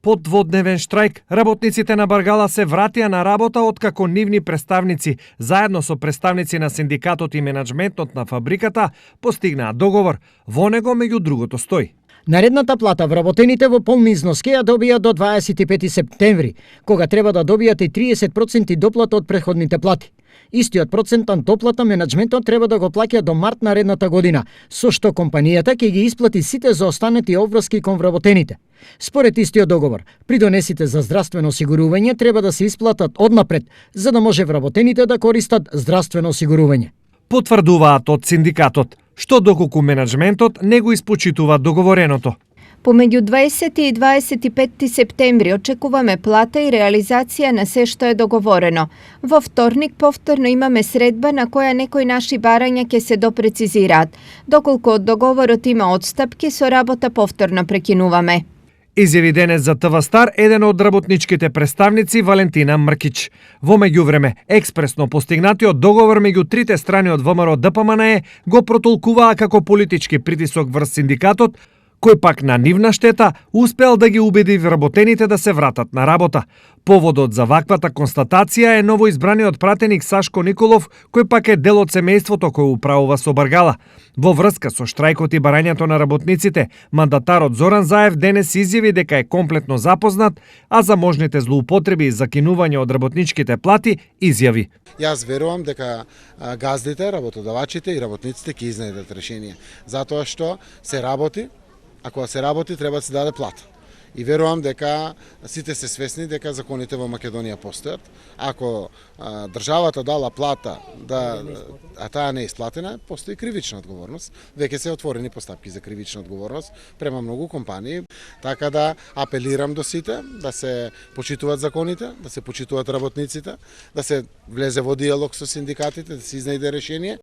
Под дводневен штрајк, работниците на Баргала се вратија на работа откако нивни представници, заедно со представници на синдикатот и менаџментот на фабриката, постигнаа договор. Во него, меѓу другото, стои: наредната плата вработените во полни износ ќе ја добијат до 25 септември, кога треба да добијат и 30% доплата од претходните плати. Истиот процентан доплата менаџментот треба да го плаќа до март наредната година, со што компанијата ќе ги исплати сите заостанати обврски кон вработените. Според истиот договор, придонесите за здравствено осигурување треба да се исплатат однапред, за да може вработените да користат здравствено осигурување. Потврдуваат од синдикатот, што доколку менаџментот не го испочитува договореното. Помеѓу 20 и 25 септември очекуваме плата и реализација на се што е договорено. Во вторник повторно имаме средба на која некои наши барања ќе се допрецизираат. Доколку од договорот има одстапки, со работа повторно прекинуваме. Изјави денес за ТВ Стар еден од работничките представници Валентина Мркич. Во меѓувреме, експресно постигнатиот договор меѓу трите страни од ВМРО ДПМНЕ го протолкуваа како политички притисок врз синдикатот, кој пак на нивна штета успел да ги убеди вработените да се вратат на работа. Поводот за ваквата констатација е новоизбраниот пратеник Сашко Николов, кој пак е дел од семејството кој управува со Баргала. Во врска со штрајкот и барањето на работниците, мандатарот Зоран Заев денес изјави дека е комплетно запознат, а за можните злоупотреби и закинување од работничките плати изјави: Јас верувам дека газдите, работодавачите и работниците ќе изнајдат решение, затоа што се работи. Ако се работи, треба да се даде плата. И верувам дека сите се свесни дека законите во Македонија постојат. Ако државата дала плата, а таа не е исплатена, постои кривична одговорност. Веќе се отворени постапки за кривична одговорност према многу компании. Така да апелирам до сите да се почитуваат законите, да се почитуваат работниците, да се влезе во диалог со синдикатите, да се изнајде решение.